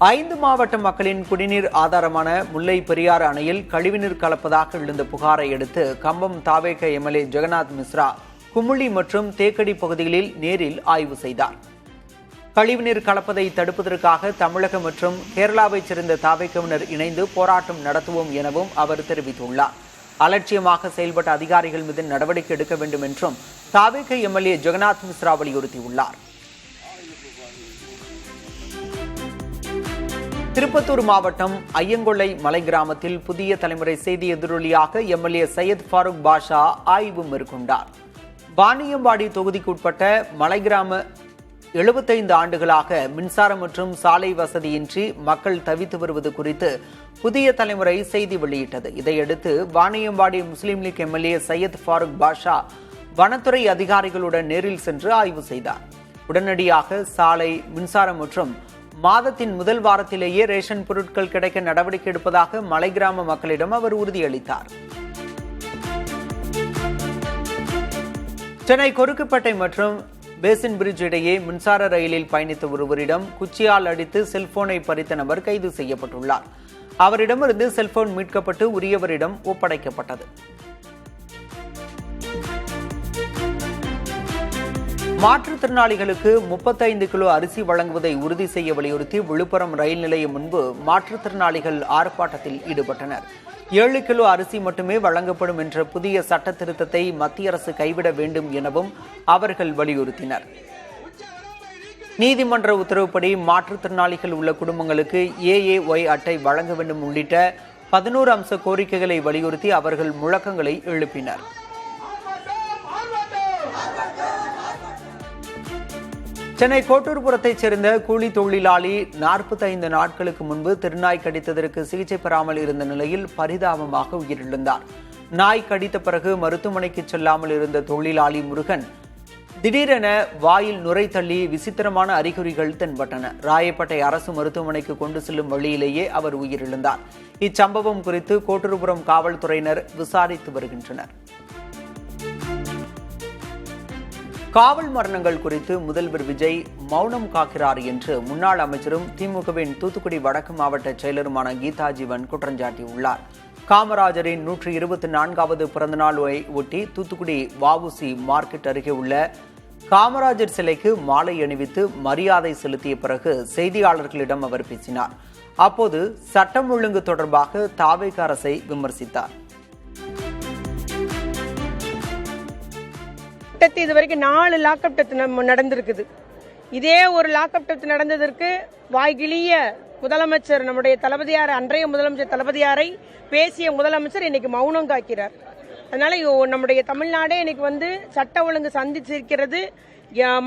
5 மாவட்ட மக்களின் குடிநீர் ஆதாரமான முல்லை பெரியாறு அணையில் கழிவுநீர் கலப்பதாக எழுந்த புகாரை அடுத்து கம்பம் தாவேக எம்எல்ஏ ஜெகநாத் மிஸ்ரா குமுளி மற்றும் தேக்கடி பகுதிகளில் நேரில் ஆய்வு செய்தார். கழிவுநீர் கலப்பதை தடுப்பதற்காக தமிழகம் மற்றும் கேரளாவைச் சேர்ந்த தாவேகவினர் இணைந்து போராட்டம் நடத்துவோம் எனவும் அவர் தெரிவித்துள்ளார். அலட்சியமாக செயல்பட்ட அதிகாரிகள் மீது நடவடிக்கை எடுக்க வேண்டும் என்றும் தாவேக எம்எல்ஏ ஜெகநாத் மிஸ்ரா வலியுறுத்தியுள்ளார். திருப்பத்தூர் மாவட்டம் ஐயங்கொள்ளை மலை கிராமத்தில் புதிய தலைமுறை செய்தி எதிரொலியாக எம்எல்ஏ சையத் ஃபாரூக் பாஷா ஆய்வு மேற்கொண்டார். வாணியம்பாடி தொகுதிக்குட்பட்ட மலை கிராம 75 ஆண்டுகளாக மின்சாரம் மற்றும் சாலை வசதியின்றி மக்கள் தவித்து வருவது குறித்து புதிய தலைமுறை செய்தி வெளியிட்டது. இதையடுத்து வாணியம்பாடி முஸ்லீம் லீக் எம்எல்ஏ சையத் ஃபாரூக் பாஷா வனத்துறை அதிகாரிகளுடன் நேரில் சென்று ஆய்வு செய்தார். உடனடியாக சாலை, மின்சாரம் மற்றும் மாதத்தின் முதல் வாரத்திலேயே ரேஷன் பொருட்கள் கிடைக்க நடவடிக்கை எடுப்பதாக மலை கிராம மக்களிடம் அவர் உறுதியளித்தார். சென்னை கொருக்குப்பேட்டை மற்றும் பேசின் பிரிட்ஜ் இடையே மின்சார ரயிலில் பயணித்த ஒருவரிடம் குச்சியால் அடித்து செல்போனை பறித்த நபர் கைது செய்யப்பட்டுள்ளார். அவரிடமிருந்து செல்போன் மீட்கப்பட்டு உரியவரிடம் ஒப்படைக்கப்பட்டது. மாற்றுத்திறனாளிகளுக்கு 35 கிலோ அரிசி வழங்குவதை உறுதி செய்ய வலியுறுத்தி விழுப்புரம் ரயில் நிலையம் முன்பு மாற்றுத்திறனாளிகள் ஆர்ப்பாட்டத்தில் ஈடுபட்டனர். 7 கிலோ அரிசி மட்டுமே வழங்கப்படும் என்ற புதிய சட்ட திருத்தத்தை மத்திய அரசு கைவிட வேண்டும் எனவும் அவர்கள் வலியுறுத்தினர். நீதிமன்ற உத்தரவுப்படி மாற்றுத்திறனாளிகள் உள்ள குடும்பங்களுக்கு AAY அட்டை வழங்க வேண்டும் உள்ளிட்ட 11 அம்ச கோரிக்கைகளை வலியுறுத்தி அவர்கள் முழக்கங்களை எழுப்பினர். சென்னை கோட்டூர்புரத்தைச் சேர்ந்த கூலி தொழிலாளி 45 நாட்களுக்கு முன்பு திருநாய் கடித்ததற்கு சிகிச்சை பெறாமல் இருந்த நிலையில் பரிதாபமாக உயிரிழந்தார். நாய் கடித்த பிறகு மருத்துவமனைக்கு செல்லாமல் இருந்த தொழிலாளி முருகன் திடீரென வாயில் நுரை தள்ளி விசித்திரமான அறிகுறிகள் தென்பட்டன. ராயப்பேட்டை அரசு மருத்துவமனைக்கு கொண்டு செல்லும் வழியிலேயே அவர் உயிரிழந்தார். இச்சம்பவம் குறித்து கோட்டூர்புரம் காவல்துறையினர் விசாரித்து வருகின்றனர். காவல் மரணங்கள் குறித்து முதல்வர் விஜய் மௌனம் காக்கிறார் என்று முன்னாள் அமைச்சரும் திமுகவின் தூத்துக்குடி வடக்கு மாவட்ட செயலருமான கீதா ஜீவன் குற்றஞ்சாட்டியுள்ளார். காமராஜரின் 124வது பிறந்தநாளை ஒட்டி தூத்துக்குடி வஉசி மார்க்கெட் அருகே உள்ள காமராஜர் சிலைக்கு மாலை அணிவித்து மரியாதை செலுத்திய பிறகு செய்தியாளர்களிடம் அவர் பேசினார். அப்போது சட்டம் ஒழுங்கு தொடர்பாக தாவேக அரசை விமர்சித்தார். இதுவரைக்கும் 4 லாக்அப் டெத் நடந்திருக்குது. இதே ஒரு லாக்அப் டெத் நடந்ததற்கு வாய்கிழிய முதலமைச்சர், நம்முடைய தளபதியார், அன்றைய முதலமைச்சர் தளபதியாரை பேசிய முதலமைச்சர் இன்னைக்கு மௌனம் காக்கிறார். அதனால நம்முடைய தமிழ்நாடே இன்னைக்கு சட்ட ஒழுங்கு சந்திச்சிருக்கிறது.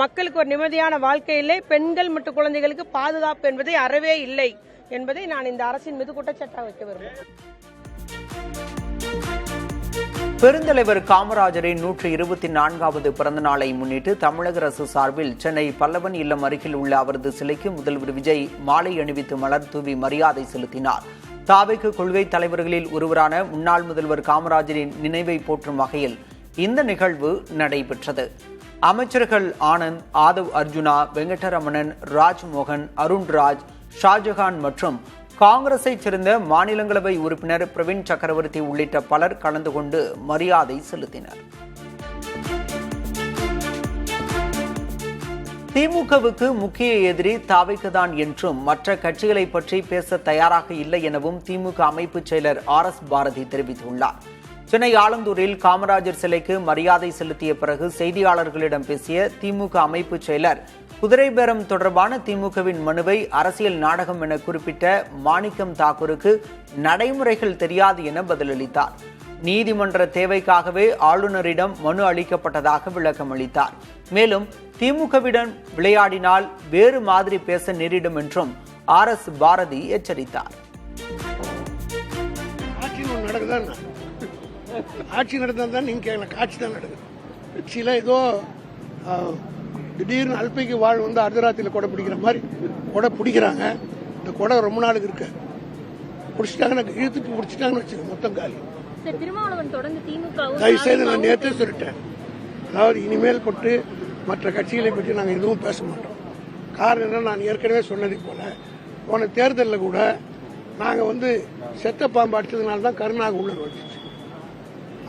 மக்களுக்கு ஒரு நிம்மதியான வாழ்க்கையிலே பெண்கள் மற்றும் குழந்தைகளுக்கு பாதுகாப்பு என்பதை அறவே இல்லை என்பதை நான் இந்த அரசின் மீது குற்றச்சாட்டாக வைக்க விரும்புகிறேன். பெருந்தலைவர் காமராஜரின் 124வது பிறந்த நாளை முன்னிட்டு தமிழக அரசு சார்பில் சென்னை பல்லவன் இல்லம் அருகில் உள்ள அவரது சிலைக்கு முதல்வர் விஜய் மாலை அணிவித்து மலர் தூவி மரியாதை செலுத்தினார். தாவேக கொள்கை தலைவர்களில் ஒருவரான முன்னாள் முதல்வர் காமராஜரின் நினைவை போற்றும் வகையில் இந்த நிகழ்வு நடைபெற்றது. அமைச்சர்கள் ஆனந்த், ஆதவ் அர்ஜுனா, வெங்கடரமணன், ராஜ்மோகன், அருண்ராஜ், ஷாஜகான் மற்றும் காங்கிரஸைச் சேர்ந்த மாநிலங்களவை உறுப்பினர் பிரவீன் சக்கரவர்த்தி உள்ளிட்ட பலர் கலந்து கொண்டு மரியாதை செலுத்தினர். திமுகவுக்கு முக்கிய எதிரி தாவேகதான் என்றும் மற்ற கட்சிகளை பற்றி பேச தயாராக இல்லை எனவும் திமுக அமைப்பு செயலர் RS பாரதி தெரிவித்துள்ளார். சென்னை ஆலந்தூரில் காமராஜர் சிலைக்கு மரியாதை செலுத்திய பிறகு செய்தியாளர்களிடம் பேசிய திமுக அமைப்பு செயலர் குதிரை பேரம் தொடர்பான திமுகவின் மனுவை அரசியல் நாடகம் என குறிப்பிட்ட மாணிக்கம் தாக்கூருக்கு நடைமுறைகள் தெரியாது என பதிலளித்தார். நீதிமன்ற தேவைக்காகவே ஆளுநரிடம் மனு அளிக்கப்பட்டதாக விளக்கம் அளித்தார். மேலும் திமுகவிடம் விளையாடினால் வேறு மாதிரி பேச நேரிடும் என்றும் RS பாரதி எச்சரித்தார். ஆட்சி நடந்தா நீங்க கேட்கல, காட்சி தான் நடக்குது. சில ஏதோ திடீர்னு அல்பைக்கு வாழ் அர்த்தராத்திரியில் கொடை பிடிக்கிற மாதிரி கொடை பிடிக்கிறாங்க. இந்த கொடை ரொம்ப நாளுக்கு இருக்கு, பிடிச்சிட்டாங்கன்னா இழுத்துட்டு பிடிச்சிட்டாங்கன்னு வச்சுக்க மொத்தம் காலி. தயவுசெய்து நான் நேற்றே சொல்லிட்டேன், அதாவது இனிமேல் கொண்டு மற்ற கட்சிகளை பற்றி நாங்கள் எதுவும் பேச மாட்டோம். காரணம் என்ன, நான் ஏற்கனவே சொன்னதை போல போன தேர்தலில் கூட நாங்கள் செத்த பாம்பு அடிச்சதுனால தான் கருணாக உள்ள வந்துச்சு.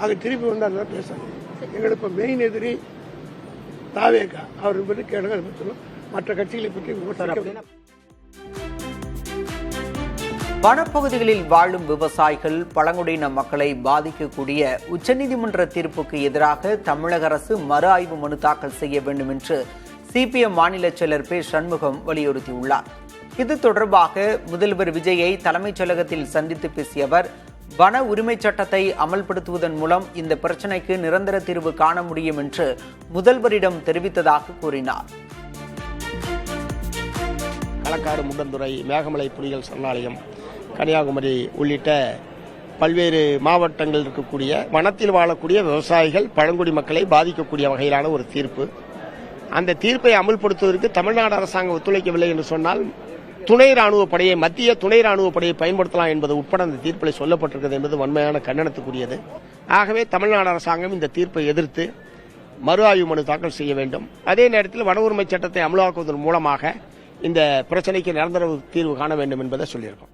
ஆக திருப்பி அதெல்லாம் பேசணும். எங்களுக்கு இப்போ மெயின் எதிரி தாவேகா. அவரை பற்றி கேளுங்க, அதை பற்றி மற்ற கட்சிகளை பற்றி விமர்சனம். வனப்பகுதிகளில் வாழும் விவசாயிகள், பழங்குடியின மக்களை பாதிக்கக்கூடிய உச்சநீதிமன்ற தீர்ப்புக்கு எதிராக தமிழக அரசு மறு ஆய்வு மனு தாக்கல் செய்ய வேண்டும் என்று சிபிஎம் மாநில செயலர் பே. சண்முகம் வலியுறுத்தியுள்ளார். இது தொடர்பாக முதல்வர் விஜயை தலைமைச் செயலகத்தில் சந்தித்து பேசிய அவர், வன உரிமைச் சட்டத்தை அமல்படுத்துவதன் மூலம் இந்த பிரச்சினைக்கு நிரந்தர தீர்வு காண முடியும் என்று முதல்வரிடம் தெரிவித்ததாக கூறினார். களக்காடு, முண்டந்துறை, மேகமலை புலிகள் சரணாலயம், கன்னியாகுமரி உள்ளிட்ட பல்வேறு மாவட்டங்களில் இருக்கக்கூடிய வனத்தில் வாழக்கூடிய விவசாயிகள், பழங்குடி மக்களை பாதிக்கக்கூடிய வகையிலான ஒரு தீர்ப்பு. அந்த தீர்ப்பை அமல்படுத்துவதற்கு தமிழ்நாடு அரசாங்கம் ஒத்துழைக்கவில்லை என்று சொன்னால் துணை ராணுவ படையை, மத்திய துணை ராணுவ படையை பயன்படுத்தலாம் என்பது உட்பட அந்த தீர்ப்பில் சொல்லப்பட்டிருக்கிறது என்பது வன்மையான கண்டனத்துக்குரியது. ஆகவே தமிழ்நாடு அரசாங்கம் இந்த தீர்ப்பை எதிர்த்து மறு ஆய்வு மனு தாக்கல் செய்ய வேண்டும். அதே நேரத்தில் வன உரிமை சட்டத்தை அமலாக்குவதன் மூலமாக இந்த பிரச்சனைக்கு நிரந்தர தீர்வு காண வேண்டும் என்பதை சொல்லியிருக்கோம்.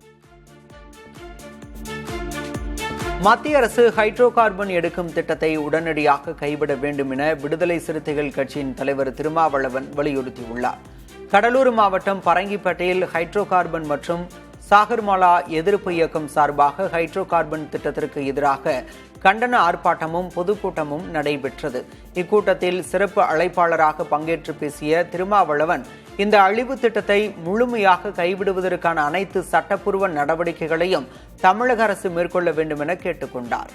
மத்திய அரசு ஹைட்ரோ கார்பன் எடுக்கும் திட்டத்தை உடனடியாக கைவிட வேண்டும் என விடுதலை சிறுத்தைகள் கட்சியின் தலைவர் திருமாவளவன் வலியுறுத்தியுள்ளார். கடலூர் மாவட்டம் பரங்கிப்பேட்டையில் ஹைட்ரோ கார்பன் மற்றும் சாகர்மாலா எதிர்ப்பு இயக்கம் சார்பாக ஹைட்ரோ கார்பன் திட்டத்திற்கு எதிராக கண்டன ஆர்ப்பாட்டமும் பொதுக்கூட்டமும் நடைபெற்றது. இக்கூட்டத்தில் சிறப்பு அழைப்பாளராக பங்கேற்று பேசிய திருமாவளவன், இந்த அழிவு திட்டத்தை முழுமையாக கைவிடுவதற்கான அனைத்து சட்டப்பூர்வ நடவடிக்கைகளையும் தமிழக அரசு மேற்கொள்ள வேண்டும் என கேட்டுக் கொண்டார்.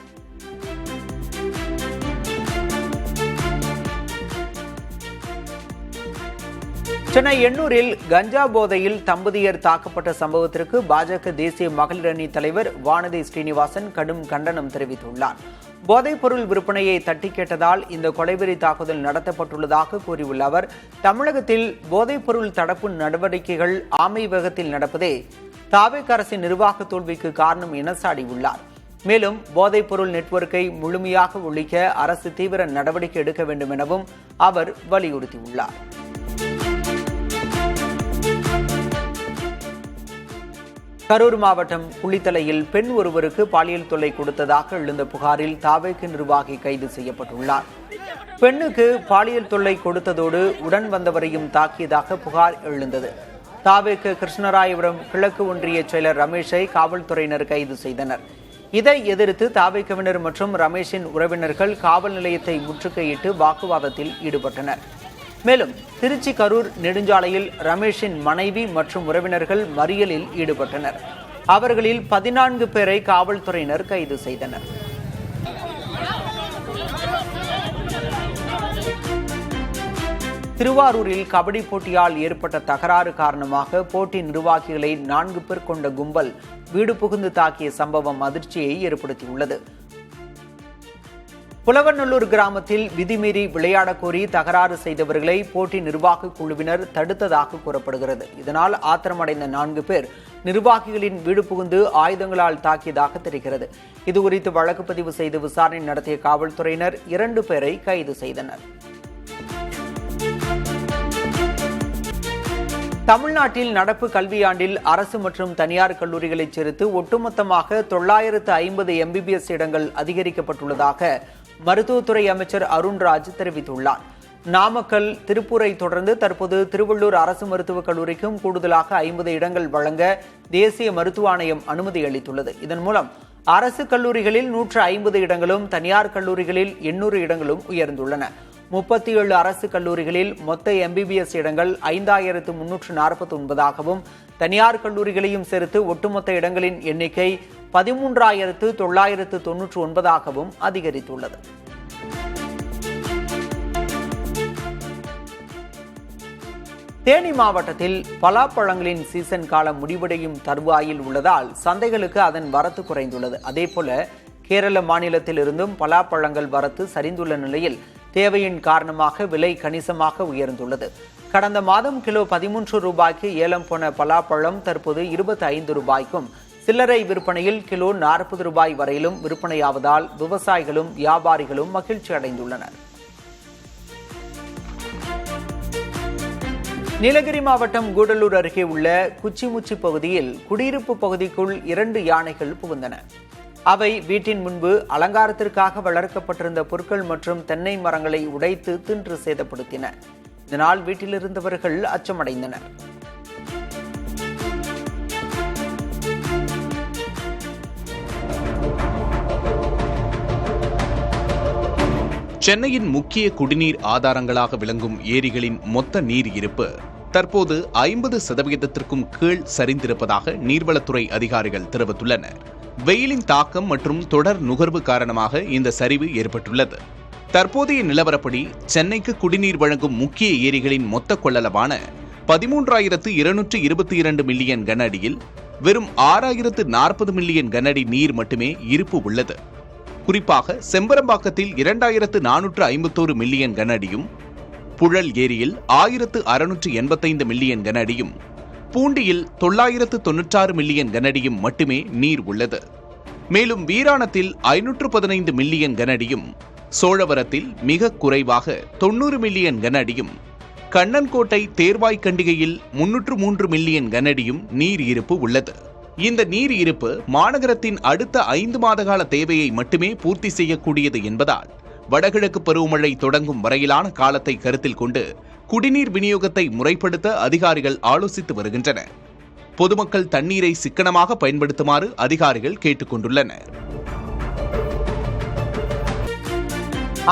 சென்னை எண்ணூரில் கஞ்சா போதையில் தம்பதியர் தாக்கப்பட்ட சம்பவத்திற்கு பாஜக தேசிய மகளிர் அணி தலைவர் வானதி ஸ்ரீனிவாசன் கடும் கண்டனம் தெரிவித்துள்ளார். போதைப் பொருள் விற்பனையை தட்டி கேட்டதால் இந்த கொலைவெறி தாக்குதல் நடத்தப்பட்டுள்ளதாக கூறியுள்ள அவர், தமிழகத்தில் போதைப் பொருள் தடுப்பு நடவடிக்கைகள் ஆமை வேகத்தில் நடப்பதே தாவேக அரசின் நிர்வாக தோல்விக்கு காரணம் என சாடியுள்ளார். மேலும் போதைப் பொருள் நெட்வொர்க்கை முழுமையாக ஒழிக்க அரசு தீவிர நடவடிக்கை எடுக்க வேண்டும் எனவும் அவர் வலியுறுத்தியுள்ளார். கரூர் மாவட்டம் குளித்தலையில் பெண் ஒருவருக்கு பாலியல் தொல்லை கொடுத்ததாக எழுந்த புகாரில் தாவேக நிர்வாகி கைது செய்யப்பட்டுள்ளார். பெண்ணுக்கு பாலியல் தொல்லை கொடுத்ததோடு உடன் வந்தவரையும் தாக்கியதாக புகார் எழுந்தது. தாவேக கிருஷ்ணராயபுரம் கிழக்கு ஒன்றிய செயலர் ரமேஷை காவல்துறையினர் கைது செய்தனர். இதை எதிர்த்து தாவேகவினர் மற்றும் ரமேஷின் உறவினர்கள் காவல் நிலையத்தை முற்றுகையிட்டு வாக்குவாதத்தில் ஈடுபட்டனர். மேலும் திருச்சி கரூர் நெடுஞ்சாலையில் ரமேஷின் மனைவி மற்றும் உறவினர்கள் மறியலில் ஈடுபட்டனர். அவர்களில் 14 பேரை காவல்துறையினர் கைது செய்தனர். திருவாரூரில் கபடி போட்டியால் ஏற்பட்ட தகராறு காரணமாக போட்டி நிர்வாகிகளை 4 பேர் கொண்ட கும்பல் வீடு புகுந்து தாக்கிய சம்பவம் அதிர்ச்சியை ஏற்படுத்தியுள்ளது. புலவநல்லூர் கிராமத்தில் விதிமீறி விளையாடக் கோரி தகராறு செய்தவர்களை போட்டி நிர்வாக குழுவினர் தடுத்ததாக கூறப்படுகிறது. இதனால் ஆத்திரமடைந்த 4 பேர் நிர்வாகிகளின் வீடு புகுந்து ஆயுதங்களால் தாக்கியதாக தெரிகிறது. இதுகுறித்து வழக்கு பதிவு செய்து விசாரணை நடத்திய காவல்துறையினர் 2 பேரை கைது செய்தனர். தமிழ்நாட்டில் நடப்பு கல்வியாண்டில் அரசு மற்றும் தனியார் கல்லூரிகளைச் சேர்த்து ஒட்டுமொத்தமாக 950 MBBS இடங்கள் அதிகரிக்கப்பட்டுள்ளதாக மருத்துவத்துறை அமைச்சர் அருண்ராஜ் தெரிவித்துள்ளார். நாமக்கல், திருப்பூரை தொடர்ந்து தற்போது திருவள்ளூர் அரசு மருத்துவக் கல்லூரிக்கும் கூடுதலாக 50 இடங்கள் வழங்க தேசிய மருத்துவ ஆணையம் அனுமதி அளித்துள்ளது. இதன் மூலம் அரசு கல்லூரிகளில் 150 இடங்களும், தனியார் கல்லூரிகளில் 800 இடங்களும் உயர்ந்துள்ளன. 37 அரசு கல்லூரிகளில் மொத்த MBBS இடங்கள் 5349ஆகவும், தனியார் கல்லூரிகளையும் சேர்த்து ஒட்டுமொத்த இடங்களின் எண்ணிக்கை 13,999ஆகவும் அதிகரித்துள்ளது. தேனி மாவட்டத்தில் பலாப்பழங்களின் சீசன் காலம் முடிவடையும் தருவாயில் உள்ளதால் சந்தைகளுக்கு அதன் வரத்து குறைந்துள்ளது. அதேபோல கேரள மாநிலத்தில் இருந்தும் பலாப்பழங்கள் வரத்து சரிந்துள்ள நிலையில் தேவையின் காரணமாக விலை கணிசமாக உயர்ந்துள்ளது. கடந்த மாதம் கிலோ 13 ரூபாய்க்கு ஏலம் போன பலாப்பழம் தற்போது 25 ரூபாய்க்கும், சில்லறை விற்பனையில் கிலோ 40 ரூபாய் வரையிலும் விற்பனையாவதால் விவசாயிகளும் வியாபாரிகளும் மகிழ்ச்சி அடைந்துள்ளனர். நீலகிரி மாவட்டம் கூடலூர் அருகே உள்ள குச்சிமுச்சி பகுதியில் குடியிருப்பு பகுதிக்குள் 2 யானைகள் புகுந்தன. அவை வீட்டின் முன்பு அலங்காரத்திற்காக வளர்க்கப்பட்டிருந்த புற்கள் மற்றும் தென்னை மரங்களை உடைத்து தின்று சேதப்படுத்தின. இதனால் வீட்டில் இருந்தவர்கள் அச்சமடைந்தனர். சென்னையின் முக்கிய குடிநீர் ஆதாரங்களாக விளங்கும் ஏரிகளின் மொத்த நீர் இருப்பு தற்போது 50% கீழ் சரிந்திருப்பதாக நீர்வளத்துறை அதிகாரிகள் தெரிவித்துள்ளனர். வெயிலின் தாக்கம் மற்றும் தொடர் நுகர்வு காரணமாக இந்த சரிவு ஏற்பட்டுள்ளது. தற்போதைய நிலவரப்படி சென்னைக்கு குடிநீர் வழங்கும் முக்கிய ஏரிகளின் மொத்த கொள்ளளவான 13,222 மில்லியன் கன அடியில் வெறும் 6,040 மில்லியன் கன அடி நீர் மட்டுமே இருப்பு உள்ளது. குறிப்பாக செம்பரம்பாக்கத்தில் 2,451 மில்லியன் கன அடியும், புழல் ஏரியில் 1,685 மில்லியன் கன அடியும், பூண்டியில் 996 மில்லியன் கன அடியும் மட்டுமே நீர் உள்ளது. மேலும் வீராணத்தில் 515 மில்லியன் கன அடியும், சோழவரத்தில் மிக குறைவாக 90 மில்லியன் கன அடியும், கண்ணன்கோட்டை தேர்வாய்க்கண்டிகையில் 303 மில்லியன் கன அடியும் நீர் இருப்பு உள்ளது. இந்த நீர் இருப்பு மாநகரத்தின் அடுத்த 5 மாதகால தேவையை மட்டுமே பூர்த்தி செய்யக்கூடியது என்பதால் வடகிழக்கு பருவமழை தொடங்கும் வரையிலான காலத்தை கருத்தில் கொண்டு குடிநீர் விநியோகத்தை முறைப்படுத்த அதிகாரிகள் ஆலோசித்து வருகின்றனர். பொதுமக்கள் தண்ணீரை சிக்கனமாக பயன்படுத்துமாறு அதிகாரிகள் கேட்டுக் கொண்டுள்ளனர்.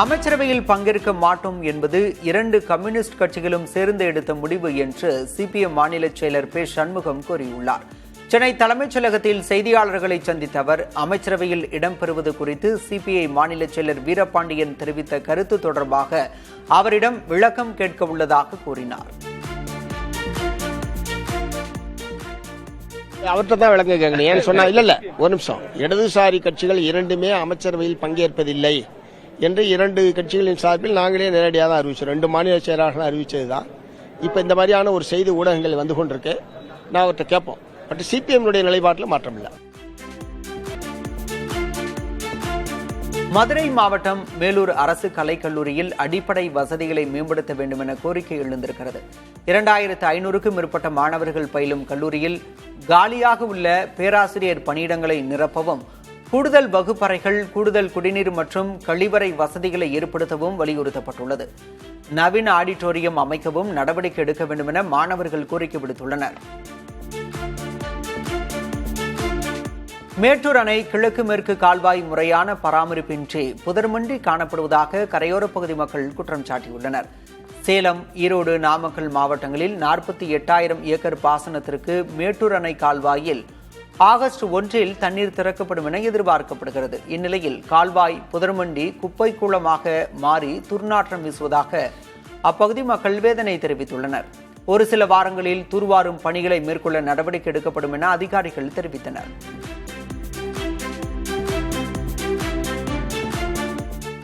அமைச்சரவையில் பங்கேற்க மாட்டோம் என்பது 2 கம்யூனிஸ்ட் கட்சிகளும் சேர்ந்து எடுத்த முடிவு என்று சிபிஎம் மாநில செயலர் பே. சண்முகம் கூறியுள்ளார். சென்னை தலைமைச் செயலகத்தில் செய்தியாளர்களை சந்தித்த அவர் அமைச்சரவையில் இடம்பெறுவது குறித்து சிபிஐ மாநில செயலர் வீரபாண்டியன் தெரிவித்த கருத்து தொடர்பாக அவரிடம் விளக்கம் கேட்க உள்ளதாக கூறினார். அவர்கிட்ட தான் விளக்கம் கேட்கணும். ஏன்னு சொன்னா இல்ல ஒரு நிமிஷம், இடதுசாரி கட்சிகள் 2மே அமைச்சரவையில் பங்கேற்பதில்லை என்று 2 கட்சிகளின் சார்பில் நாங்களே நேரடியாக தான் அறிவிச்சோம். 2 மாநில செயலாளர்கள் அறிவிச்சதுதான். இப்ப இந்த மாதிரியான ஒரு செய்தி ஊடகங்கள் வந்து கொண்டிருக்கு. நான் அவர்கிட்ட கேட்போம். பட் சிபிஎம் நிலைப்பாட்டில் மாற்றம் இல்லை. மதுரை மாவட்டம் மேலூர் அரசு கலைக்கல்லூரியில் அடிப்படை வசதிகளை மேம்படுத்த வேண்டும் என கோரிக்கை எழுந்திருக்கிறது. 2500க்கும் மேற்பட்ட மாணவர்கள் பயிலும் கல்லூரியில் காலியாக உள்ள பேராசிரியர் பணியிடங்களை நிரப்பவும், கூடுதல் வகுப்பறைகள், கூடுதல் குடிநீர் மற்றும் கழிவறை வசதிகளை ஏற்படுத்தவும் வலியுறுத்தப்பட்டுள்ளது. நவீன ஆடிட்டோரியம் அமைக்கவும் நடவடிக்கை எடுக்க வேண்டும் என மாணவர்கள் கோரிக்கை விடுத்துள்ளனர். மேட்டூர் அணை கிழக்கு மேற்கு கால்வாய் முறையான பராமரிப்பின்றி புதர்மண்டி காணப்படுவதாக கரையோரப் பகுதி மக்கள் குற்றம் சாட்டியுள்ளனர். சேலம், ஈரோடு, நாமக்கல் மாவட்டங்களில் 48,000 ஏக்கர் பாசனத்திற்கு மேட்டூர் அணை கால்வாயில் ஆகஸ்ட் 1 தண்ணீர் திறக்கப்படும் என எதிர்பார்க்கப்படுகிறது. இந்நிலையில் கால்வாய் புதர்மண்டி குப்பை கூளமாக மாறி துர்நாற்றம் வீசுவதாக அப்பகுதி மக்கள் வேதனை தெரிவித்துள்ளனர். ஒரு சில வாரங்களில் தூர்வாரும் பணிகளை மேற்கொள்ள நடவடிக்கை எடுக்கப்படும் என அதிகாரிகள் தெரிவித்தனர்.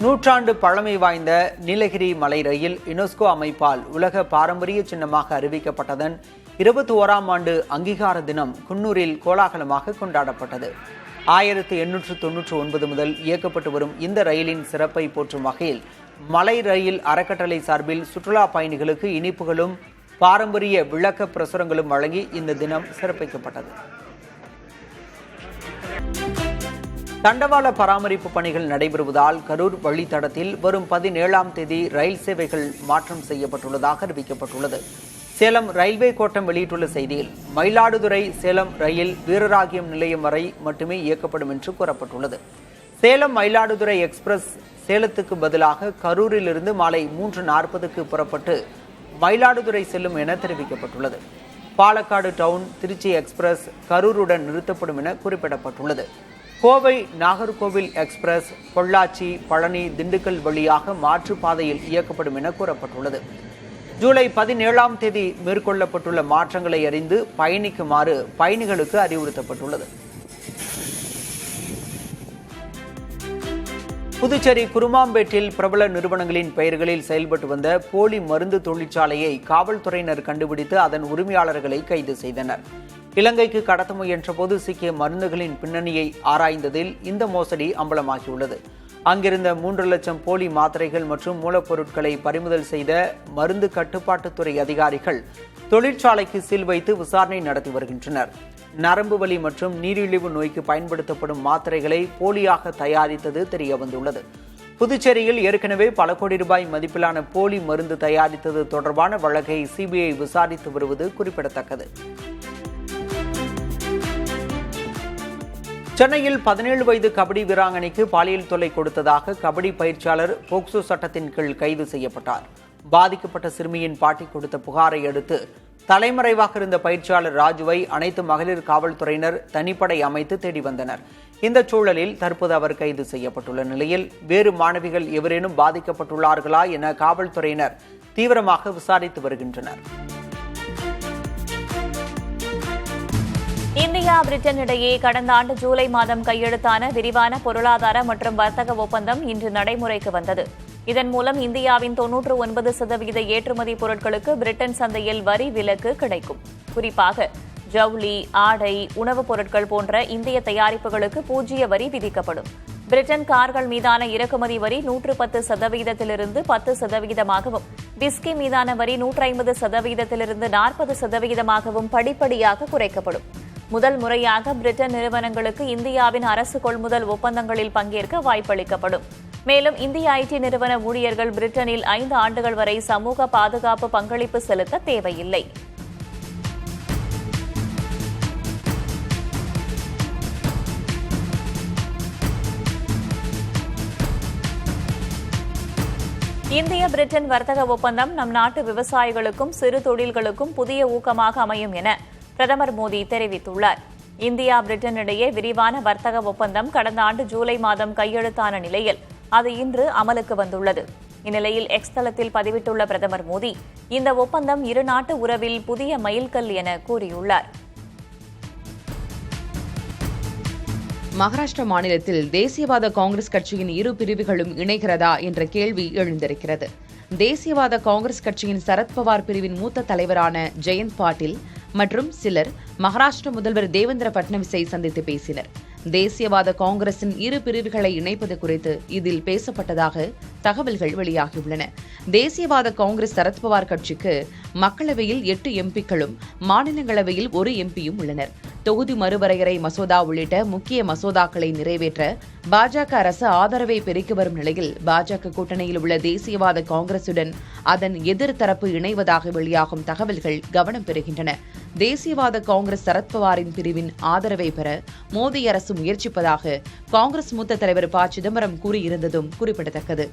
100 ஆண்டு பழமை வாய்ந்த நீலகிரி மலை ரயில் யுனெஸ்கோ அமைப்பால் உலக பாரம்பரிய சின்னமாக அறிவிக்கப்பட்டதன் 21ஆம் ஆண்டு அங்கீகார தினம் குன்னூரில் கோலாகலமாக கொண்டாடப்பட்டது. 1899 முதல் இயக்கப்பட்டு வரும் இந்த ரயிலின் சிறப்பை போற்றும் வகையில் மலை ரயில் அறக்கட்டளை சார்பில் சுற்றுலா பயணிகளுக்கு இனிப்புகளும் பாரம்பரிய விளக்க பிரசுரங்களும் வழங்கி இந்த தினம் சிறப்பிக்கப்பட்டது. தண்டவாள பராமரிப்பு பணிகள் நடைபெறுவதால் கரூர் வழித்தடத்தில் வரும் 17ஆம் தேதி ரயில் சேவைகள் மாற்றம் செய்யப்பட்டுள்ளதாக அறிவிக்கப்பட்டுள்ளது. சேலம் ரயில்வே கோட்டம் வெளியிட்டுள்ள செய்தியில் மயிலாடுதுறை சேலம் ரயில் வீரராகியம் நிலையம் வரை மட்டுமே இயக்கப்படும் என்று கூறப்பட்டுள்ளது. சேலம் மயிலாடுதுறை எக்ஸ்பிரஸ் சேலத்துக்கு பதிலாக கரூரிலிருந்து மாலை 3:40க்கு புறப்பட்டு மயிலாடுதுறை செல்லும் என தெரிவிக்கப்பட்டுள்ளது. பாலக்காடு டவுன் திருச்சி எக்ஸ்பிரஸ் கரூருடன் நிறுத்தப்படும் என குறிப்பிடப்பட்டுள்ளது. கோவை நாகர்கோவில் எக்ஸ்பிரஸ் பொள்ளாச்சி, பழனி, திண்டுக்கல் வழியாக மாற்றுப்பாதையில் இயக்கப்படும் என கூறப்பட்டுள்ளது. ஜூலை 17ஆம் தேதி மேற்கொள்ளப்பட்டுள்ள மாற்றங்களை அறிந்து பயணிக்குமாறு பயணிகளுக்கு அறிவுறுத்தப்பட்டுள்ளது. புதுச்சேரி குருமாம்பேட்டில் பிரபல நிறுவனங்களின் பெயர்களில் செயல்பட்டு வந்த போலி மருந்து தொழிற்சாலையை காவல்துறையினர் கண்டுபிடித்து அதன் உரிமையாளர்களை கைது செய்தனர். இலங்கைக்கு கடத்த முயன்றபோது சிக்கிய மருந்துகளின் பின்னணியை ஆராய்ந்ததில் இந்த மோசடி அம்பலமாகியுள்ளது. அங்கிருந்த 3 லட்சம் போலி மாத்திரைகள் மற்றும் மூலப்பொருட்களை பறிமுதல் செய்த மருந்து கட்டுப்பாட்டுத்துறை அதிகாரிகள் தொழிற்சாலைக்கு சீல் வைத்து விசாரணை நடத்தி வருகின்றனர். நரம்பு வலி மற்றும் நீரிழிவு நோய்க்கு பயன்படுத்தப்படும் மாத்திரைகளை போலியாக தயாரித்தது தெரியவந்துள்ளது. புதுச்சேரியில் ஏற்கனவே பல கோடி ரூபாய் மதிப்பிலான போலி மருந்து தயாரித்தது தொடர்பான வழக்கை சிபிஐ விசாரித்து வருவது குறிப்பிடத்தக்கது. சென்னையில் 17 வயது கபடி வீராங்கனைக்கு பாலியல் தொல்லை கொடுத்ததாக கபடி பயிற்சியாளர் போக்சோ சட்டத்தின் கீழ் கைது செய்யப்பட்டார். பாதிக்கப்பட்ட சிறுமியின் பாட்டி கொடுத்த புகாரை அடுத்து தலைமறைவாக இருந்த பயிற்சியாளர் ராஜுவை அனைத்து மகளிர் காவல்துறையினர் தனிப்படை அமைத்து தேடி வந்தனர். இந்த சூழலில் தற்போது அவர் கைது செய்யப்பட்டுள்ள நிலையில் வேறு மாணவிகள் எவரேனும் பாதிக்கப்பட்டுள்ளார்களா என காவல்துறையினர் தீவிரமாக விசாரித்து வருகின்றனர். இந்தியா பிரிட்டன் இடையே கடந்த ஆண்டு ஜூலை மாதம் கையெழுத்தான விரிவான பொருளாதார மற்றும் வர்த்தக ஒப்பந்தம் இன்று நடைமுறைக்கு வந்தது. இதன் மூலம் இந்தியாவின் 99% ஏற்றுமதி பொருட்களுக்கு பிரிட்டன் சந்தையில் வரி விலக்கு கிடைக்கும். குறிப்பாக ஜவுளி, ஆடை, உணவுப் பொருட்கள் போன்ற இந்திய தயாரிப்புகளுக்கு 0 வரி விதிக்கப்படும். பிரிட்டன் கார்கள் மீதான இறக்குமதி வரி 110%-இலிருந்து 10%-ஆகவும், விஸ்கி மீதான வரி 150%-இலிருந்து 40%-ஆகவும் படிப்படியாக குறைக்கப்படும். முதல் முறையாக பிரிட்டன் நிறுவனங்களுக்கு இந்தியாவின் அரசு கொள்முதல் ஒப்பந்தங்களில் பங்கேற்க வாய்ப்பளிக்கப்படும். மேலும் இந்திய ஐடி நிறுவன ஊழியர்கள் பிரிட்டனில் 5 ஆண்டுகள் வரை சமூக பாதுகாப்பு பங்களிப்பு செலுத்த தேவையில்லை. இந்திய பிரிட்டன் வர்த்தக ஒப்பந்தம் நம் நாட்டு விவசாயிகளுக்கும் சிறு தொழில்களுக்கும் புதிய ஊக்கமாக அமையும் என பிரதமர் மோடி தெரிவித்துள்ளார். இந்தியா பிரிட்டன் இடையே விரிவான வர்த்தக ஒப்பந்தம் கடந்த ஆண்டு ஜூலை மாதம் கையெழுத்தான நிலையில் அது இன்று அமலுக்கு வந்துள்ளது. இந்நிலையில் எக்ஸ் தளத்தில் பதிவிட்டுள்ள பிரதமர் மோடி இந்த ஒப்பந்தம் இரு நாட்டு உறவில் புதிய மைல்கல் என கூறியுள்ளார். மகாராஷ்டிரா மாநிலத்தில் தேசியவாத காங்கிரஸ் கட்சியின் இரு பிரிவுகளும் இணைகிறதா என்ற கேள்வி எழுந்திருக்கிறது. தேசியவாத காங்கிரஸ் கட்சியின் சரத்பவார் பிரிவின் மூத்த தலைவரான ஜெயந்த் பாட்டீல் மற்றும் சிலர் மகாராஷ்டிர முதல்வர் தேவேந்திர பட்னவிஸை சந்தித்து பேசினர். தேசியவாத காங்கிரசின் இரு பிரிவுகளை இணைப்பது குறித்து இதில் பேசப்பட்டதாக தகவல்கள் வெளியாகியுள்ளன. தேசியவாத காங்கிரஸ் சரத்பவார் கட்சிக்கு மக்களவையில் 8 எம்பிக்களும் மாநிலங்களவையில் 1 எம்பியும் உள்ளனர். தொகுதி மறுவரையறை மசோதா உள்ளிட்ட முக்கிய மசோதாக்களை நிறைவேற்ற பாஜக அரசு ஆதரவை பெருக்கி வரும் நிலையில் பாஜக கூட்டணியில் உள்ள தேசியவாத காங்கிரசுடன் அதன் எதிர்த்தரப்பு இணைவதாக வெளியாகும் தகவல்கள் கவனம் பெறுகின்றன. தேசியவாத காங்கிரஸ் சரத்பவாரின் பிரிவின் ஆதரவை பெற மோடி அரசு முயற்சிப்பதாக காங்கிரஸ் மூத்த தலைவர் ப. சிதம்பரம் கூறியிருந்ததும் குறிப்பிடத்தக்கது.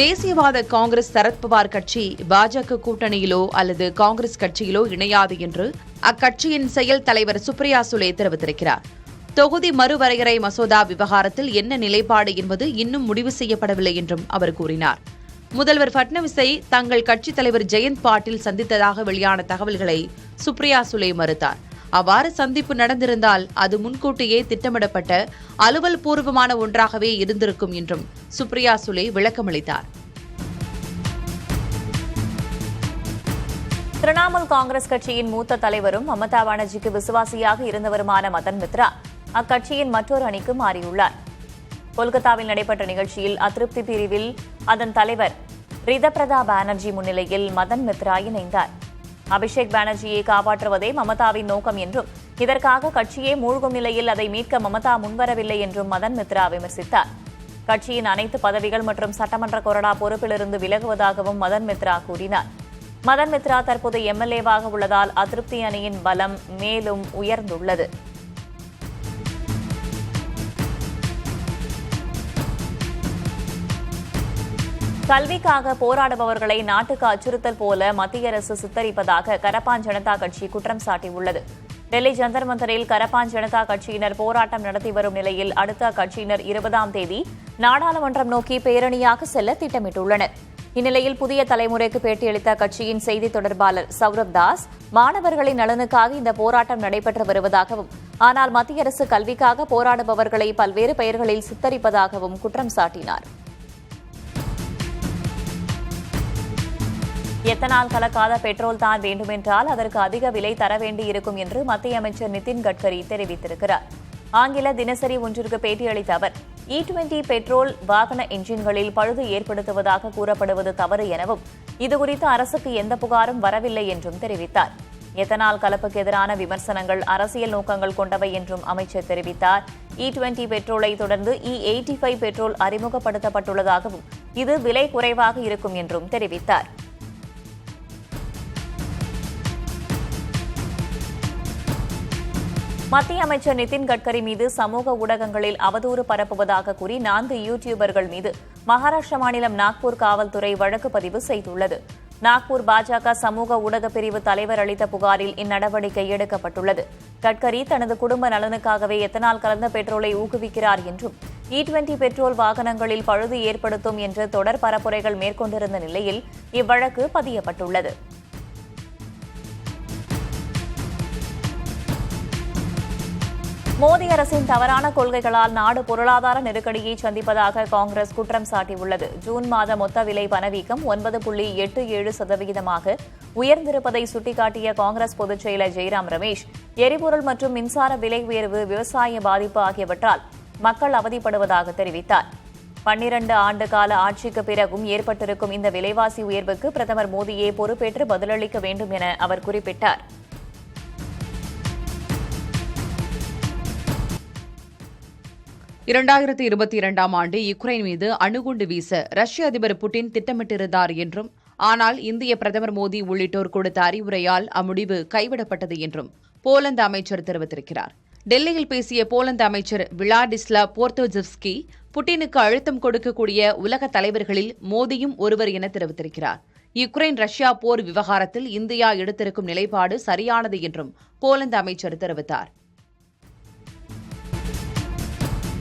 தேசியவாத காங்கிரஸ் சரத்பவார் கட்சி பாஜக கூட்டணியிலோ அல்லது காங்கிரஸ் கட்சியிலோ இணையாது என்று அக்கட்சியின் செயல் தலைவர் சுப்ரியா சுலே தெரிவித்திருக்கிறார். தொகுதி மறுவரையறை மசோதா விவகாரத்தில் என்ன நிலைப்பாடு என்பது இன்னும் முடிவு செய்யப்படவில்லை என்றும் அவர் கூறினார். முதல்வர் பட்னவிஸை தங்கள் கட்சித் தலைவர் ஜெயந்த் பாட்டீல் சந்தித்ததாக வெளியான தகவல்களை சுப்ரியா சுலே மறுத்தார். அவ்வாறு சந்திப்பு நடந்திருந்தால் அது முன்கூட்டியே திட்டமிடப்பட்ட அலுவல் பூர்வமான ஒன்றாகவே இருந்திருக்கும் என்றும் சுப்ரியா சுலே விளக்கமளித்தார். திரிணாமுல் காங்கிரஸ் கட்சியின் மூத்த தலைவரும் மமதா பானர்ஜிக்கு விசுவாசியாக இருந்தவருமான மதன் மித்ரா அக்கட்சியின் மற்றொரு அணிக்கு மாறியுள்ளார். கொல்கத்தாவில் நடைபெற்ற நிகழ்ச்சியில் அதிருப்தி பிரிவில் அதன் தலைவர் ரிதபிரதா பானர்ஜி முன்னிலையில் மதன் மித்ரா இணைந்தார். அபிஷேக் பானர்ஜியை காப்பாற்றுவதே மமதாவின் நோக்கம் என்றும் இதற்காக கட்சியே மூழ்கும் நிலையில் அதை மீட்க மமதா முன்வரவில்லை என்றும் மதன் மித்ரா விமர்சித்தார். கட்சியின் அனைத்து பதவிகள் மற்றும் சட்டமன்ற கொறடா பொறுப்பிலிருந்து விலகுவதாகவும் மதன் மித்ரா கூறினார். மதன் மித்ரா தற்போது எம்எல்ஏவாக உள்ளதால் அதிருப்தி அணியின் பலம் மேலும் உயர்ந்துள்ளது. கல்விக்காக போராடுபவர்களை நாட்டுக்கு அச்சுறுத்தல் போல மத்திய அரசு சித்தரிப்பதாக கரப்பான் ஜனதா கட்சி குற்றம் சாட்டியுள்ளது. டெல்லி ஜந்தர் மந்தரில் கரப்பான் ஜனதா கட்சியினர் போராட்டம் நடத்தி வரும் நிலையில் அடுத்த அக்கட்சியினர் 20ஆம் தேதி நாடாளுமன்றம் நோக்கி பேரணியாக செல்ல திட்டமிட்டுள்ளனர். இந்நிலையில் புதிய தலைமுறைக்கு பேட்டியளித்த கட்சியின் செய்தி தொடர்பாளர் சௌரப் தாஸ் மாணவர்களின் நலனுக்காக இந்த போராட்டம் நடைபெற்று வருவதாகவும் ஆனால் மத்திய அரசு கல்விக்காக போராடுபவர்களை பல்வேறு பெயர்களில் சித்தரிப்பதாகவும் குற்றம் சாட்டினார். எத்தனால் கலக்காத பெட்ரோல் தான் வேண்டுமென்றால் அதற்கு அதிக விலை தர வேண்டியிருக்கும் என்று மத்திய அமைச்சர் நிதின் கட்கரி தெரிவித்திருக்கிறார். ஆங்கில தினசரி ஒன்றிற்கு பேட்டியளித்த அவர் E20 பெட்ரோல் வாகன என்ஜின்களில் பழுது ஏற்படுத்துவதாக கூறப்படுவது தவறு எனவும் இதுகுறித்து அரசுக்கு எந்த புகாரும் வரவில்லை என்றும் தெரிவித்தார். எத்தனால் கலப்புக்கு எதிரான விமர்சனங்கள் அரசியல் நோக்கங்கள் கொண்டவை என்றும் அமைச்சர் தெரிவித்தார். E20 பெட்ரோலை தொடர்ந்து E85 பெட்ரோல் அறிமுகப்படுத்தப்பட்டுள்ளதாகவும் இது விலை குறைவாக இருக்கும் என்றும் தெரிவித்தார். மத்திய அமைச்சர் நிதின் கட்கரி மீது சமூக ஊடகங்களில் அவதூறு பரப்புவதாக கூறி 4 யூடியூபர்கள் மீது மகாராஷ்டிர மாநிலம் நாக்பூர் காவல்துறை வழக்கு பதிவு செய்துள்ளது. நாக்பூர் பாஜக சமூக ஊடக பிரிவு தலைவர் அளித்த புகாரில் இந்நடவடிக்கை எடுக்கப்பட்டுள்ளது. கட்கரி தனது குடும்ப நலனுக்காகவே எத்தனால் கலந்த பெட்ரோலை ஊக்குவிக்கிறார் என்றும் E20 பெட்ரோல் வாகனங்களில் பழுது ஏற்படுத்தும் என்று தொடர் பரப்புரைகள் மேற்கொண்டிருந்த நிலையில் இவ்வழக்கு பதியப்பட்டுள்ளது. மோடி அரசின் தவறான கொள்கைகளால் நாடு பொருளாதார நெருக்கடியை சந்திப்பதாக காங்கிரஸ் குற்றம் சாட்டியுள்ளது. ஜூன் மாத மொத்த விலை பணவீக்கம் 9.87% உயர்ந்திருப்பதை சுட்டிக்காட்டிய காங்கிரஸ் பொதுச் செயலர் ஜெய்ராம் ரமேஷ், எரிபொருள் மற்றும் மின்சார விலை உயர்வு, விவசாய பாதிப்பு ஆகியவற்றால் மக்கள் அவதிப்படுவதாக தெரிவித்தார். 12 ஆண்டு கால ஆட்சிக்கு பிறகும் ஏற்பட்டிருக்கும் இந்த விலைவாசி உயர்வுக்கு பிரதமர் மோடியே பொறுப்பேற்று பதிலளிக்க வேண்டும் என அவர் குறிப்பிட்டார். இரண்டாயிரத்தி 22ஆம் ஆண்டு யுக்ரைன் மீது அணுகுண்டு வீச ரஷ்ய அதிபர் புட்டின் திட்டமிட்டிருந்தார் என்றும், ஆனால் இந்திய பிரதமர் மோடி உள்ளிட்டோர் கொடுத்த அறிவுரையால் அம்முடிவு கைவிடப்பட்டது என்றும் போலந்து அமைச்சர் தெரிவித்திருக்கிறார். டெல்லியில் பேசிய போலந்து அமைச்சர் விளாடிஸ்லா போர்த்தோஜெவ்ஸ்கி, புட்டினுக்கு அழுத்தம் கொடுக்கக்கூடிய உலக தலைவர்களில் மோடியும் ஒருவர் என தெரிவித்திருக்கிறார். யுக்ரைன் ரஷ்யா போர் விவகாரத்தில் இந்தியா எடுத்திருக்கும் நிலைப்பாடு சரியானது என்றும் போலந்து அமைச்சர் தெரிவித்தார்.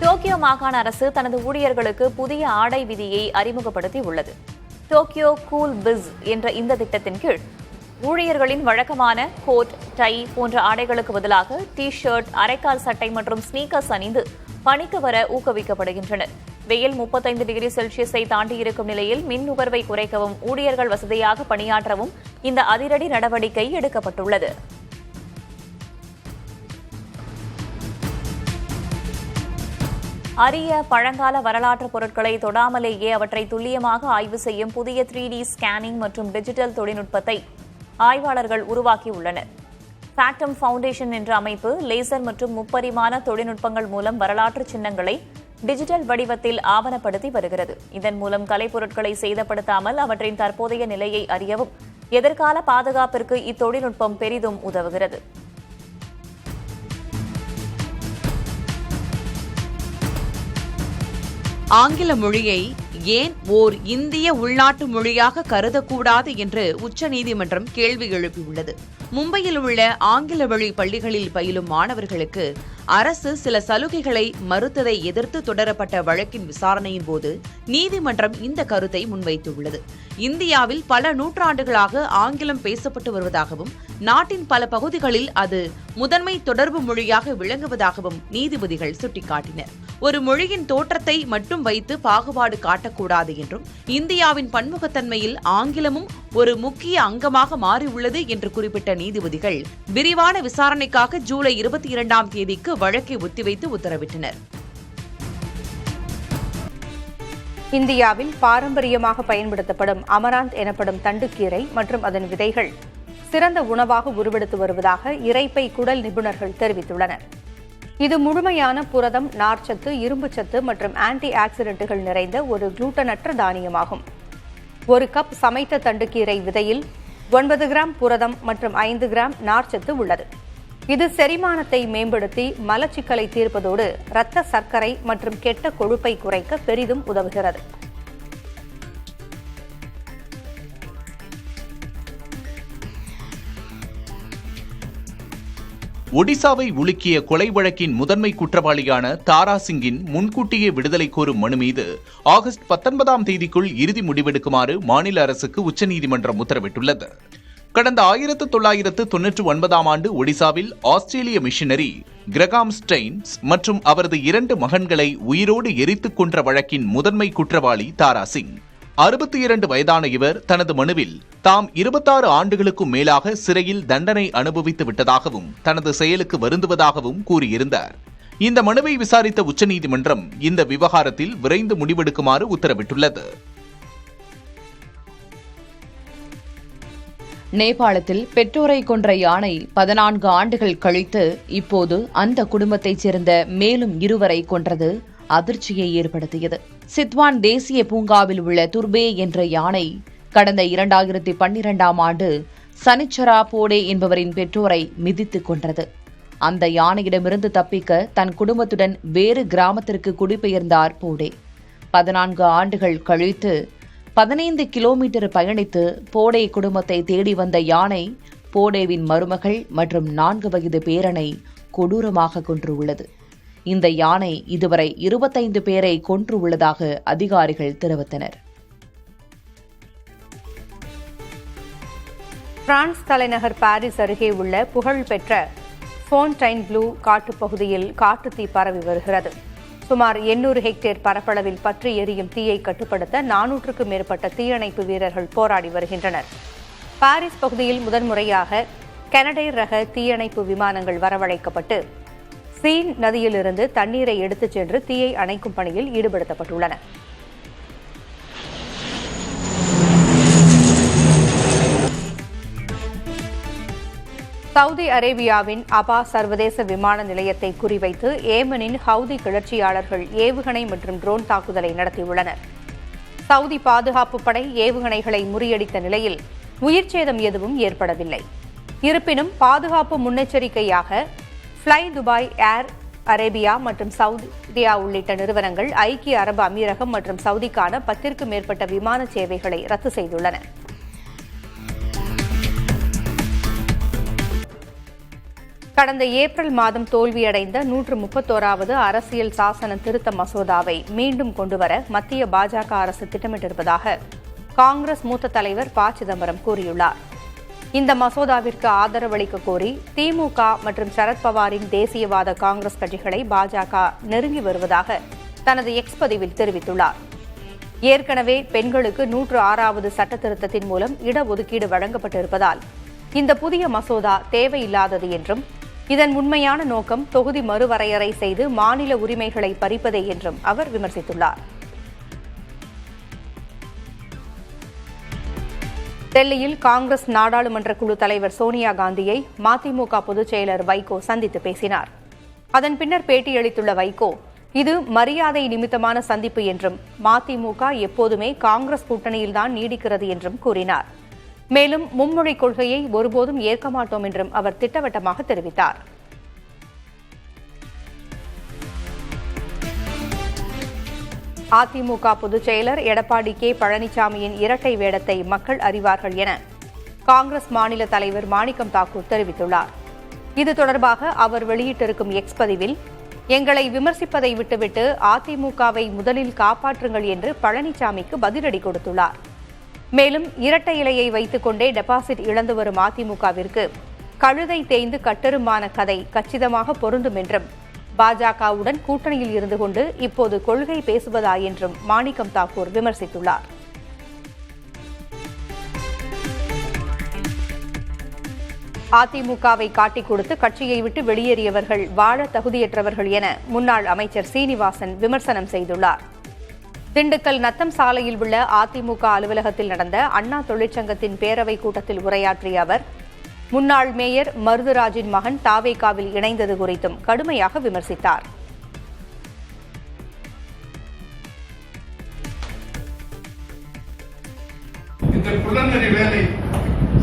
டோக்கியோ மாகாண அரசு தனது ஊழியர்களுக்கு புதிய ஆடை விதியை அறிமுகப்படுத்தியுள்ளது. டோக்கியோ கூல் பிஸ் என்ற இந்த திட்டத்தின் கீழ் ஊழியர்களின் வழக்கமான கோட், டை போன்ற ஆடைகளுக்கு பதிலாக டி-ஷர்ட், அரைக்கால் சட்டை மற்றும் ஸ்னீக்கர்ஸ் அணிந்து பணிக்கு வர ஊக்குவிக்கப்படுகின்றனர். வெயில் 35 டிகிரி செல்சியஸை தாண்டியிருக்கும் நிலையில் மின் நுகர்வை குறைக்கவும் ஊழியர்கள் வசதியாக பணியாற்றவும் இந்த அதிரடி நடவடிக்கை எடுக்கப்பட்டுள்ளது. அரிய பழங்கால வரலாற்று பொருட்களை தொடாமலேயே அவற்றை துல்லியமாக ஆய்வு செய்யும் புதிய 3D ஸ்கேனிங் மற்றும் டிஜிட்டல் தொழில்நுட்பத்தை ஆய்வாளர்கள் உருவாக்கியுள்ளனர். ஃபேட்டம் ஃபவுண்டேஷன் என்ற அமைப்பு லேசர் மற்றும் முப்பரிமாண தொழில்நுட்பங்கள் மூலம் வரலாற்று சின்னங்களை டிஜிட்டல் வடிவத்தில் ஆவணப்படுத்தி வருகிறது. இதன் மூலம் கலைப்பொருட்களை சேதப்படுத்தாமல் அவற்றின் தற்போதைய நிலையை அறியவும் எதிர்கால பாதுகாப்பிற்கு இத்தொழில்நுட்பம் பெரிதும் உதவுகிறது. ஆங்கில மொழியை ஏன் ஓர் இந்திய உள்நாட்டு மொழியாக கருதக்கூடாது என்று உச்சநீதிமன்றம் கேள்வி எழுப்பியுள்ளது. மும்பையில் உள்ள ஆங்கில வழி பள்ளிகளில் பயிலும் மாணவர்களுக்கு அரசு சில சலுகைகளை மறுத்ததை எதிர்த்து தொடரப்பட்ட வழக்கின் விசாரணையின் போது நீதிமன்றம் இந்த கருத்தை முன்வைத்துள்ளது. இந்தியாவில் பல நூற்றாண்டுகளாக ஆங்கிலம் பேசப்பட்டு வருவதாகவும் நாட்டின் பல பகுதிகளில் அது முதன்மை தொடர்பு மொழியாக விளங்குவதாகவும் நீதிபதிகள் சுட்டிக்காட்டினர். ஒரு மொழியின் தோற்றத்தை மட்டும் வைத்து பாகுபாடு காட்டக்கூடாது என்றும், இந்தியாவின் பன்முகத்தன்மையில் ஆங்கிலமும் ஒரு முக்கிய அங்கமாக மாறியுள்ளது என்று குறிப்பிட்ட நீதிபதிகள் விரிவான விசாரணைக்காக ஜூலை 22ஆம் தேதிக்கு வழக்கை ஒத்திவைத்து உத்தரவிட்டனர். இந்தியாவில் பாரம்பரியமாக பயன்படுத்தப்படும் அமராந்த் எனப்படும் தண்டுக்கீரை மற்றும் அதன் விதைகள் சிறந்த உணவாக உருவெடுத்து வருவதாக இரைப்பை குடல் நிபுணர்கள் தெரிவித்துள்ளனர். இது முழுமையான புரதம், நார்ச்சத்து, இரும்புச்சத்து மற்றும் ஆன்டி ஆக்சிடென்ட்டுகள் நிறைந்த ஒரு குளூட்டனற்ற தானியமாகும். ஒரு கப் சமைத்த தண்டுக்கீரை விதையில் 9 கிராம் புரதம் மற்றும் 5 கிராம் நார்ச்சத்து உள்ளது. இது செரிமானத்தை மேம்படுத்தி மலச்சிக்கலை தீர்ப்பதோடு இரத்த சர்க்கரை மற்றும் கெட்ட கொழுப்பை குறைக்க பெரிதும் உதவுகிறது. ஒடிசாவை உலுக்கிய கொலை வழக்கின் முதன்மை குற்றவாளியான தாரா சிங்கின் முன்கூட்டியே விடுதலை கோரும் மனு மீது ஆகஸ்ட் 19ஆம் தேதிக்குள் இறுதி முடிவெடுக்குமாறு மாநில அரசுக்கு உச்சநீதிமன்றம் உத்தரவிட்டுள்ளது. கடந்த 1999ஆம் ஆண்டு ஒடிசாவில் ஆஸ்திரேலிய மிஷனரி கிரகாம் ஸ்டெயின்ஸ் மற்றும் அவரது 2 மகன்களை உயிரோடு எரித்துக் கொன்ற வழக்கின் முதன்மை குற்றவாளி தாரா சிங். 62 வயதான இவர் தனது மனுவில் தாம் 26 ஆண்டுகளுக்கும் மேலாக சிறையில் தண்டனை அனுபவித்து விட்டதாகவும் தனது செயலுக்கு வருந்துவதாகவும் கூறியிருந்தார். இந்த மனுவை விசாரித்த உச்சநீதிமன்றம் இந்த விவகாரத்தில் விரைந்து முடிவெடுக்குமாறு உத்தரவிட்டுள்ளது. நேபாளத்தில் பெற்றோரை கொன்ற யானை 14 ஆண்டுகள் கழித்து இப்போது அந்த குடும்பத்தைச் சேர்ந்த மேலும் 2 கொன்றது அதிர்ச்சியை ஏற்படுத்தியது. சித்வான் தேசிய பூங்காவில் உள்ள துர்பே என்ற யானை கடந்த 2012ஆம் ஆண்டு சனிச்சரா போடே என்பவரின் பெற்றோரை மிதித்துக் கொன்றது. அந்த யானையிடமிருந்து தப்பிக்க தன் குடும்பத்துடன் வேறு கிராமத்திற்கு குடிபெயர்ந்தார் போடே. 14 ஆண்டுகள் கழித்து 15 கிலோமீட்டர் பயணித்து போடே குடும்பத்தை தேடி வந்த யானை போடேவின் மருமகள் மற்றும் 4 வயது பேரனை கொடூரமாக கொன்றுள்ளது. இந்த யானை இதுவரை 25 பேரை கொன்றுள்ளதாக அதிகாரிகள் தெரிவித்தனர். பிரான்ஸ் தலைநகர் பாரிஸ் அருகே உள்ள புகழ்பெற்ற ஃபோன்டைன் ப்ளூ காட்டுப்பகுதியில் காட்டுத்தீ பரவி வருகிறது. சுமார் 800 ஹெக்டேர் பரப்பளவில் பற்றி எரியும் தீயை கட்டுப்படுத்த 400க்கும் மேற்பட்ட தீயணைப்பு வீரர்கள் போராடி வருகின்றனர். பாரிஸ் பகுதியில் முதன்முறையாக கனடைர் ரக தீயணைப்பு விமானங்கள் வரவழைக்கப்பட்டு சீன் நதியிலிருந்து தண்ணீரை எடுத்துச் சென்று தீயை அணைக்கும் பணியில் ஈடுபடுத்தப்பட்டுள்ளன. சவுதி அரேபியாவின் அபா சர்வதேச விமான நிலையத்தை குறிவைத்து ஏமனின் ஹவுதி கிளர்ச்சியாளர்கள் ஏவுகணை மற்றும் ட்ரோன் தாக்குதலை நடத்தியுள்ளனர். சவுதி பாதுகாப்பு படை ஏவுகணைகளை முறியடித்த நிலையில் உயிர்ச்சேதம் எதுவும் ஏற்படவில்லை. இருப்பினும் பாதுகாப்பு முன்னெச்சரிக்கையாக ஃப்ளை துபாய், ஏர் அரேபியா மற்றும் சவுதியா உள்ளிட்ட நிறுவனங்கள் ஐக்கிய அரபு அமீரகம் மற்றும் சவுதிக்கான 10க்கும் மேற்பட்ட விமான சேவைகளை ரத்து செய்துள்ளன. கடந்த ஏப்ரல் மாதம் தோல்வியடைந்த 131வது அரசியல் சாசன திருத்த மசோதாவை மீண்டும் கொண்டுவர மத்திய பாஜக அரசு திட்டமிட்டிருப்பதாக காங்கிரஸ் மூத்த தலைவர் ப. சிதம்பரம் கூறியுள்ளார். இந்த மசோதாவிற்கு ஆதரவளிக்க கோரி திமுக மற்றும் சரத்பவாரின் தேசியவாத காங்கிரஸ் கட்சிகளை பாஜக நெருங்கி வருவதாக தனது எக்ஸ் பதிவில் தெரிவித்துள்ளார். ஏற்கனவே பெண்களுக்கு 106வது சட்ட திருத்தத்தின் மூலம் இடஒதுக்கீடு வழங்கப்பட்டிருப்பதால் இந்த புதிய மசோதா தேவையில்லாதது என்றும் இதன் உண்மையான நோக்கம் தொகுதி மறுவரையறை செய்து மாநில உரிமைகளை பறிப்பதே என்றும் அவர் விமர்சித்துள்ளார். டெல்லியில் காங்கிரஸ் நாடாளுமன்ற குழு தலைவர் சோனியா காந்தியை மதிமுக பொதுச் செயலர் வைகோ சந்தித்து பேசினார். அதன் பின்னர் பேட்டியளித்துள்ள வைகோ, இது மரியாதை நிமித்தமான சந்திப்பு என்றும் மதிமுக எப்போதுமே காங்கிரஸ் கூட்டணியில்தான் நீடிக்கிறது என்றும் கூறினார். மேலும் மும்மொழி கொள்கையை ஒருபோதும் ஏற்க மாட்டோம் என்றும் அவர் திட்டவட்டமாக தெரிவித்தார். அதிமுக பொதுச் செயலர் எடப்பாடி கே. பழனிசாமியின் இரட்டை வேடத்தை மக்கள் அறிவார்கள் என காங்கிரஸ் மாநில தலைவர் மாணிக்கம் தாக்கூர் தெரிவித்துள்ளார். இது தொடர்பாக அவர் வெளியிட்டிருக்கும் எக்ஸ் பதிவில், எங்களை விமர்சிப்பதை விட்டுவிட்டு அதிமுகவை முதலில் காப்பாற்றுங்கள் என்று பழனிசாமிக்கு பதிலடி கொடுத்துள்ளார். மேலும் இரட்டை இலையை வைத்துக் கொண்டே டெபாசிட் இழந்து வரும் அதிமுகவிற்கு கழுதை தேய்ந்து கட்டெரும்பான கதை கச்சிதமாக பொருந்தும் என்றும் பாஜகவுடன் கூட்டணியில் இருந்து கொண்டு இப்போது கொள்கை பேசுவதா என்றும் மாணிக்கம் தாக்கூர் விமர்சித்துள்ளார். அதிமுகவை காட்டிக் கொடுத்து கட்சியை விட்டு வெளியேறியவர்கள் வாழ தகுதியற்றவர்கள் என முன்னாள் அமைச்சர் சீனிவாசன் விமர்சனம் செய்துள்ளார். திண்டுக்கல் நத்தம் சாலையில் உள்ள அதிமுக அலுவலகத்தில் நடந்த அண்ணா தொழிற்சங்கத்தின் பேரவை கூட்டத்தில் உரையாற்றிய அவர், முன்னாள் மேயர் மருதுராஜின் மகன் தாவேகாவில் இணைந்தது குறித்தும் கடுமையாக விமர்சித்தார். இந்த குளநரி வேலை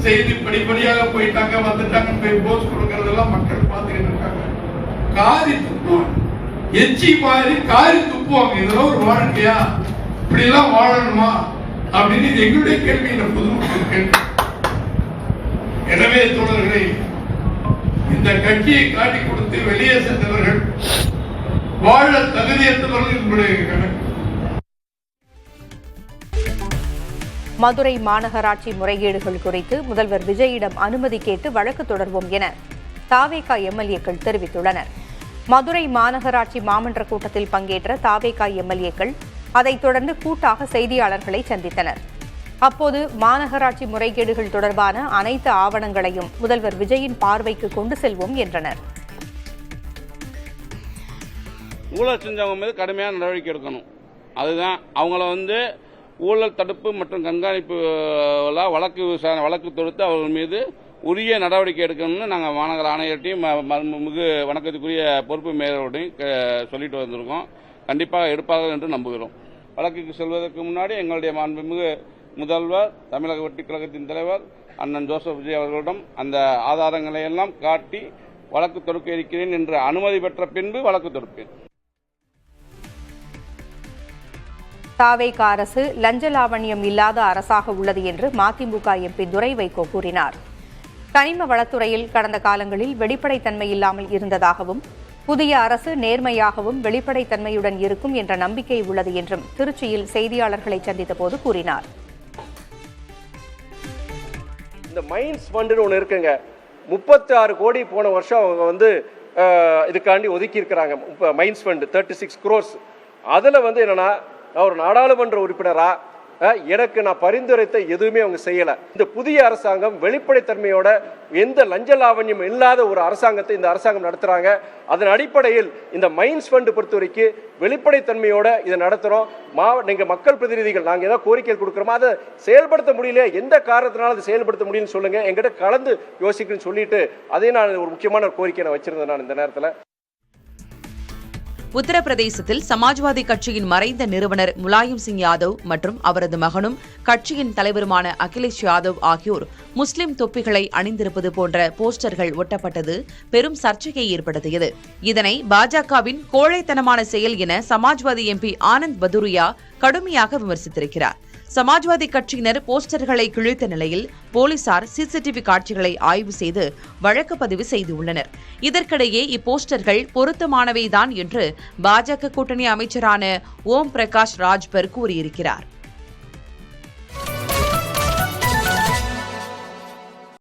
செய்து படிப்படியாக போயிட்டாங்க, வந்துட்டாங்க, போய் போஸ் கொடுக்கறதெல்லாம் மக்கள் பார்த்துக்கிட்டு இருக்காங்க. காரி துப்புவாங்க, எச்சி மாதிரி காரி துப்புவாங்க. இதெல்லாம் ஒரு வாழ்க்கையா? இப்படி எல்லாம் வாழணுமா அப்படின்னு எங்களுடைய கேள்வி இந்த பொதுமக்கள் கேள்வி. எனவே தோழர்களை, இந்த கட்சியை காட்டி கொடுத்து வெளியே சென்றவர்கள் வாழ தகுதியற்றவர்கள் என்பதை கணக்கு. மதுரை மாநகராட்சி முறைகேடுகள் குறித்து முதல்வர் விஜயிடம் அனுமதி கேட்டு வழக்கு தொடர்வோம் என தாவேகா எம்எல்ஏக்கள் தெரிவித்துள்ளனர். மதுரை மாநகராட்சி மாமன்ற கூட்டத்தில் பங்கேற்ற தாவேகா எம்எல்ஏக்கள் அதைத் தொடர்ந்து கூட்டாக செய்தியாளர்களை சந்தித்தனர். அப்போது மாநகராட்சி முறைகேடுகள் தொடர்பான அனைத்து ஆவணங்களையும் முதல்வர் விஜயின் பார்வைக்கு கொண்டு செல்வோம் என்றனர். ஊழல் செஞ்சவங்க மீது கடுமையான நடவடிக்கை எடுக்கணும். அதுதான் அவங்கள ஊழல் தடுப்பு மற்றும் கண்காணிப்பு வழக்கு தொடுத்து அவர்கள் மீது உரிய நடவடிக்கை எடுக்கணும்னு நாங்கள் மாநகர ஆணையர்கிட்டையும் மிகு வணக்கத்துக்குரிய பொறுப்பு மேலோடையும் சொல்லிட்டு வந்திருக்கோம். கண்டிப்பாக எடுப்பார்கள் என்று நம்புகிறோம். வழக்குக்கு செல்வதற்கு முன்னாடி எங்களுடைய மாண்புமிகு முதல்வர், தமிழக வெற்றிக் கழகத்தின் தலைவர் அண்ணன் ஜோசப் விஜய் அவர்களிடம் அந்த ஆதாரங்களை எல்லாம் காட்டி வழக்கு தொடுக்க இருக்கிறேன் என்று அனுமதி பெற்ற பின்பு வழக்கு தொடுப்பேன். தாவேக அரசு லஞ்ச லாவண்யம் இல்லாத அரசாக உள்ளது என்று மதிமுக எம்பி துரை வைகோ கூறினார். கனிம வளத்துறையில் கடந்த காலங்களில் வெளிப்படைத்தன்மை இல்லாமல் இருந்ததாகவும் புதிய அரசு நேர்மையாகவும் வெளிப்படைத்தன்மையுடன் இருக்கும் என்ற நம்பிக்கை உள்ளது என்றும் திருச்சியில் செய்தியாளர்களை சந்தித்த போது கூறினார். இந்த மைன்ஸ் ஃபண்டுன்னு ஒன்று இருக்குங்க, 36 கோடி போன வருஷம் அவங்க இதுக்காண்டி ஒதுக்கி இருக்கிறாங்க. Mines fund 36 crores. அதில் என்னன்னா, நான் ஒரு நாடாளுமன்ற உறுப்பினரா எனக்கு நான் பரிந்துரைத்த எதுவுமே அவங்க செய்யல. இந்த புதிய அரசாங்கம் வெளிப்படைத்தன்மையோட எந்த லஞ்ச லாவண்யம் இல்லாத ஒரு அரசாங்கத்தை இந்த அரசாங்கம் நடத்துறாங்க. அதன் அடிப்படையில் இந்த மைன்ஸ் ஃபண்ட் பொறுத்த வரைக்கும் வெளிப்படைத்தன்மையோட இதை நடத்துறோம். நீங்க மக்கள் பிரதிநிதிகள் நாங்க ஏதாவது கோரிக்கை கொடுக்குறோமோ அதை செயல்படுத்த முடியல, எந்த காரணத்தினால அதை செயல்படுத்த முடியும்னு சொல்லுங்க, எங்கிட்ட கலந்து யோசிக்கணும்னு சொல்லிட்டு அதே நான் ஒரு முக்கியமான கோரிக்கை நான் வச்சிருந்தேன். நான் இந்த நேரத்தில் உத்தரப்பிரதேசத்தில் சமாஜ்வாதி கட்சியின் மறைந்த நிறுவனர் முலாயம் சிங் யாதவ் மற்றும் அவரது மகனும் கட்சியின் தலைவருமான அகிலேஷ் யாதவ் ஆகியோர் முஸ்லிம் தொப்பிகளை அணிந்திருப்பது போன்ற போஸ்டர்கள் ஒட்டப்பட்டது பெரும் சர்ச்சையை ஏற்படுத்தியது. இதனை பாஜகவின் கோழைத்தனமான செயல் என சமாஜ்வாதி எம்பி ஆனந்த் பதுரியா கடுமையாக விமர்சித்திருக்கிறார். சமாஜ்வாதி கட்சியினர் போஸ்டர்களை கிழித்த நிலையில் போலீசார் சிசிடிவி காட்சிகளை ஆய்வு செய்து வழக்கு பதிவு செய்துள்ளனர். இதற்கிடையே இப்போஸ்டர்கள் பொருத்தமானவைதான் என்று பாஜக கூட்டணி அமைச்சரான ஓம் பிரகாஷ் ராஜ்பர் கூறியிருக்கிறார்.